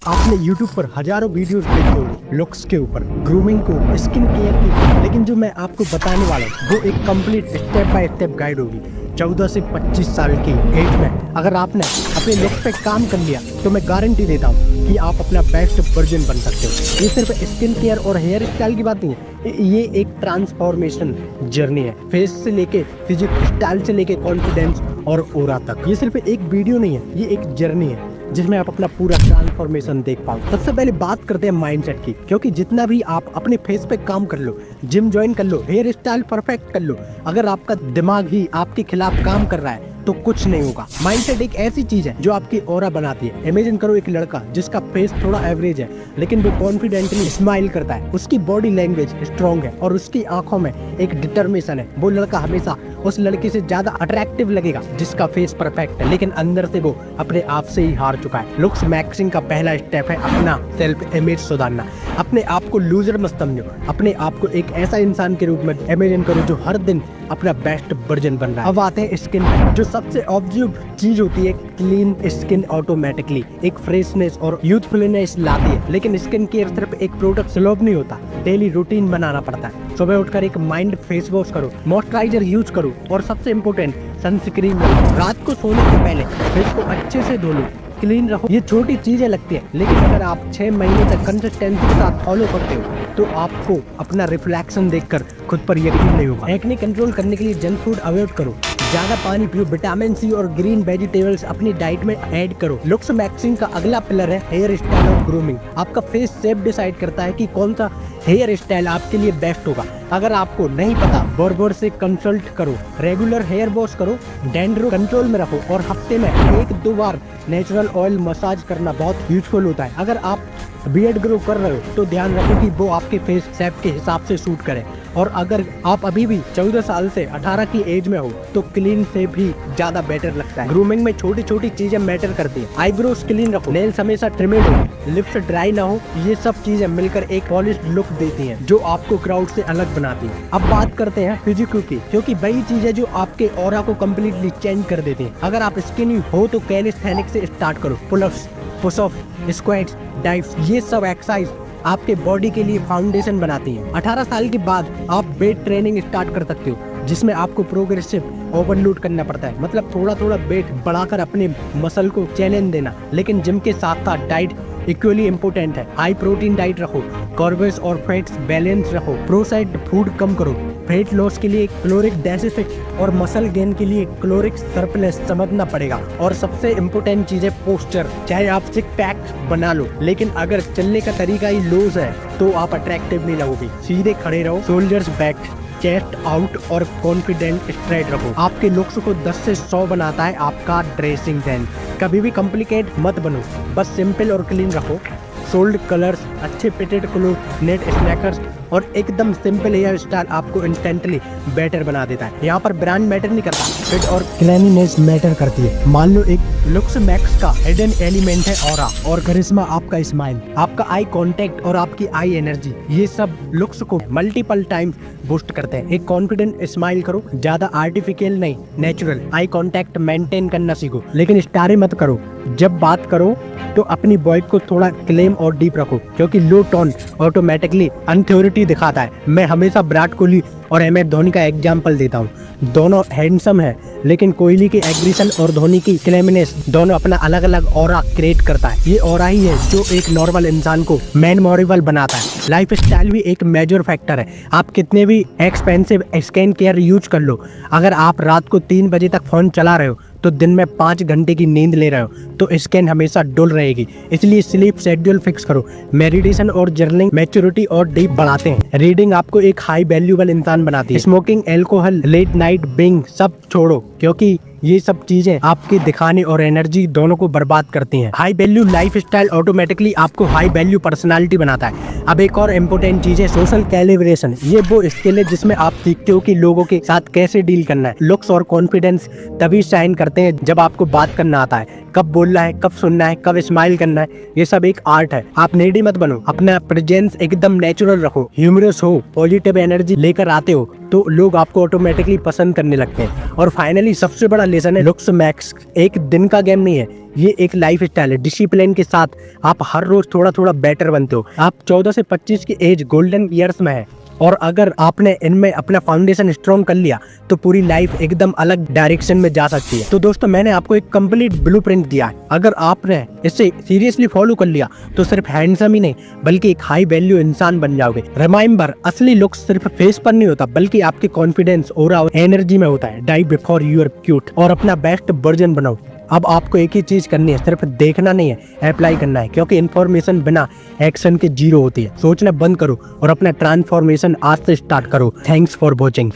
आपने YouTube पर हजारों वीडियोस देखे होंगे लुक्स के ऊपर, ग्रूमिंग को, स्किन केयर की, लेकिन जो मैं आपको बताने वाला हूँ वो एक complete step by step guide होगी। 14 से 25 साल की एज में अगर आपने अपने लुक पे काम कर लिया तो मैं गारंटी देता हूँ कि आप अपना बेस्ट वर्जन बन सकते हो। ये सिर्फ स्किन केयर और हेयर स्टाइल की बात नहीं है, ये एक ट्रांसफॉर्मेशन जर्नी है। फेस से लेके फिजिक, स्टाइल से लेके कॉन्फिडेंस और ऑरा तक। ये सिर्फ एक वीडियो नहीं है, ये एक जर्नी है जिसमें आप अपना पूरा ट्रांसफॉर्मेशन देख पाओ। सबसे पहले बात करते हैं माइंडसेट की, क्योंकि जितना भी आप अपने फेस पे काम कर लो, जिम ज्वाइन कर लो, हेयर स्टाइल परफेक्ट कर लो, अगर आपका दिमाग ही आपके खिलाफ काम कर रहा है तो कुछ नहीं होगा। माइंडसेट एक ऐसी चीज है जो आपकी ऑरा बनाती है। इमेजिन करो एक लड़का जिसका फेस थोड़ा एवरेज है लेकिन वो कॉन्फिडेंटली स्माइल करता है, उसकी बॉडी लैंग्वेज स्ट्रॉन्ग है और उसकी आंखों में एक डिटर्मिनेशन है। वो लड़का हमेशा उस लड़की से ज्यादा अट्रैक्टिव लगेगा जिसका फेस परफेक्ट है लेकिन अंदर से वो अपने आप से ही हार चुका है। लुक्स मैक्सिंग का पहला स्टेप है अपना सेल्फ इमेज सुधारना। अपने आप को लूजर मत समझो, अपने आप को एक ऐसा इंसान के रूप में इमेजिन करो जो हर दिन अपना बेस्ट वर्जन बन रहा है। अब आते हैं स्किन पे, जो सबसे ऑब्वियस चीज होती है। क्लीन स्किन ऑटोमेटिकली एक फ्रेशनेस और यूथफुलनेस लाती है, लेकिन स्किन केयर सिर्फ एक प्रोडक्ट सॉल्व नहीं होता, डेली रूटीन बनाना पड़ता है। सुबह उठकर एक माइंड फेस वॉश करो, मॉइस्चराइजर यूज करो और सबसे इम्पोर्टेंट सनस्क्रीन लगाओ। रात को सोने से पहले फेस को अच्छे से धो लो, क्लीन रखो। ये छोटी चीजें लगती है लेकिन अगर आप 6 महीने तक कंसिस्टेंसी के साथ फॉलो करते हो तो आपको अपना रिफ्लेक्शन देखकर खुद पर यकीन नहीं होगा। एक्ने कंट्रोल करने के लिए जंक फूड अवॉइड करो, ज्यादा पानी पियो, विटामिन सी और ग्रीन वेजिटेबल्स अपनी डाइट में ऐड करो। लुक्स मैक्सिंग का अगला पिलर है हेयर स्टाइल और ग्रूमिंग। आपका फेस शेप डिसाइड करता है कि कौन सा हेयर स्टाइल आपके लिए बेस्ट होगा। अगर आपको नहीं पता, बार्बर से कंसल्ट करो, रेगुलर हेयर वॉश करो, डैंड्रफ कंट्रोल में रखो और हफ्ते में 1-2 बार नेचुरल ऑयल मसाज करना बहुत यूजफुल होता है। अगर आप बियर्ड ग्रो कर रहे हो तो ध्यान रखो कि वो आपके फेस शेप के हिसाब से सूट करे। और अगर आप अभी भी 14 साल से 18 की एज में हो तो क्लीन से भी ज्यादा बेटर लगता है। ग्रूमिंग में छोटी छोटी चीजें मैटर करती है। आईब्रोज क्लीन रखो, नेल्स हमेशा ट्रिमेड हो, लिप्स ड्राई ना हो, ये सब चीजें मिलकर एक पॉलिश्ड लुक देती हैं जो आपको क्राउड से अलग बनाती है। अब बात करते हैं फिजिकल की, क्योंकि वही चीजें जो आपके ऑरा को कम्प्लीटली चेंज कर देती है। अगर आप स्किनी हो तो कैलिस्थेनिक्स से स्टार्ट करो, पुलअप्स, पुशअप्स, स्क्वाट्स, डाइव्स, ये सब एक्सरसाइज आपके बॉडी के लिए फाउंडेशन बनाती हैं। 18 साल के बाद आप वेट ट्रेनिंग स्टार्ट कर सकते हो जिसमें आपको प्रोग्रेसिव ओवरलोड करना पड़ता है, मतलब थोड़ा थोड़ा वेट बढ़ाकर अपने मसल को चैलेंज देना। लेकिन जिम के साथ साथ डाइट इक्वली इम्पोर्टेंट है। हाई प्रोटीन डाइट रखो, कार्ब्स और फैट्स बैलेंस रखो, प्रोसेस्ड फूड कम करो। फैट लॉस के लिए कैलोरिक डेफिसिट और मसल गेन के लिए कैलोरिक सरप्लस समझना पड़ेगा। और सबसे इम्पोर्टेंट चीज है पोस्चर। चाहे आप सिक्स पैक बना लो लेकिन अगर चलने का तरीका ही लूज है तो आप अट्रैक्टिव नहीं लगोगे। सीधे खड़े रहो, शोल्डर्स बैक, चेस्ट आउट और कॉन्फिडेंट स्ट्रेट रखो। आपके लुक्स को 10 से 100 बनाता है आपका ड्रेसिंग सेंस। कभी भी कॉम्प्लिकेट मत बनो, बस सिंपल और क्लीन रखो। सोल्ड कलर्स, अच्छे फिटेड क्लोथ, नेट स्नैकर्स और एकदम सिंपल हेयर स्टाइल आपको इंस्टेंटली बेटर बना देता है। यहाँ पर ब्रांड मैटर नहीं करता, फिट और क्लीनिनेस मैटर करती है। मान लो एक लुक्स मैक्स का हिडन एलिमेंट है ऑरा, और करिश्मा आपका स्माइल, आपका आई कांटेक्ट और आपकी आई एनर्जी, ये सब लुक्स को मल्टीपल टाइम्स बूस्ट करते हैं। एक कॉन्फिडेंट स्माइल करो, ज्यादा आर्टिफिशियल नहीं, नेचुरल। आई कांटेक्ट मेंटेन करना सीखो, लेकिन स्टारे मत करो। जब बात करो तो अपनी वॉइस को थोड़ा क्लेम और डीप रखो, क्योंकि लो टोन ऑटोमेटिकली अनथॉरिटी दिखाता है। मैं हमेशा विराट कोहली और MS धोनी का एग्जाम्पल देता हूँ। दोनों हैंडसम है लेकिन कोहली की एग्रेशन और धोनी की क्लेमनेस दोनों अपना अलग अलग ऑरा क्रिएट करता है। ये ऑरा ही है जो एक नॉर्मल इंसान को मेमोरेबल बनाता है। लाइफ स्टाइल भी एक मेजर फैक्टर है। आप कितने भी एक्सपेंसिव स्किन केयर यूज कर लो, अगर आप रात को 3 बजे तक फोन चला रहे हो तो दिन में 5 घंटे की नींद ले रहे हो तो स्किन हमेशा डुल रहेगी। इसलिए स्लीप शेड्यूल फिक्स करो। मेडिटेशन और जर्नलिंग मैच्योरिटी और डीप बढ़ाते हैं। रीडिंग आपको एक हाई वैल्यूएबल इंसान बनाती है। Smoking, alcohol, late night binge सब छोड़ो, क्योंकि ये सब चीजें आपके दिखाने और एनर्जी दोनों को बर्बाद करती हैं। High value life style automatically आपको हाई वैल्यू पर्सनालिटी बनाता है। अब एक और इम्पोर्टेंट चीज है सोशल कैलिब्रेशन। ये वो स्किल है जिसमें आप सीखते हो कि लोगों के साथ कैसे डील करना है। लुक्स और कॉन्फिडेंस तभी शाइन करते हैं जब आपको बात करना आता है, कब बोलना है, कब सुनना है, कब स्माइल करना है। ये सब एक आर्ट है। आप नेडी मत बनो, अपना प्रेजेंस एकदम नेचुरल रखो। ह्यूमरस हो, पॉजिटिव एनर्जी लेकर आते हो तो लोग आपको ऑटोमेटिकली पसंद करने लगते हैं। और फाइनली सबसे बड़ा लेसन है, लुक्स मैक्स एक दिन का गेम नहीं है, ये एक लाइफ स्टाइल है। डिसिप्लिन के साथ आप हर रोज थोड़ा थोड़ा बेटर बनते हो। आप 14 से 25 की एज गोल्डन ईयर्स में है, और अगर आपने इनमें अपना फाउंडेशन स्ट्रॉन्ग कर लिया तो पूरी लाइफ एकदम अलग डायरेक्शन में जा सकती है। तो दोस्तों, मैंने आपको एक कंप्लीट ब्लूप्रिंट दिया है। अगर आपने इसे सीरियसली फॉलो कर लिया तो सिर्फ हैंडसम ही नहीं बल्कि एक हाई वैल्यू इंसान बन जाओगे। रिमेंबर, असली लुक सिर्फ फेस पर नहीं होता बल्कि आपके कॉन्फिडेंस, ऑरा और एनर्जी में होता है। Die before you are cute और अपना बेस्ट वर्जन बनाओ। अब आपको एक ही चीज करनी है, सिर्फ देखना नहीं है, अप्लाई करना है, क्योंकि इन्फॉर्मेशन बिना एक्शन के जीरो होती है। सोचना बंद करो और अपना ट्रांसफॉर्मेशन आज से स्टार्ट करो। Thanks for watching.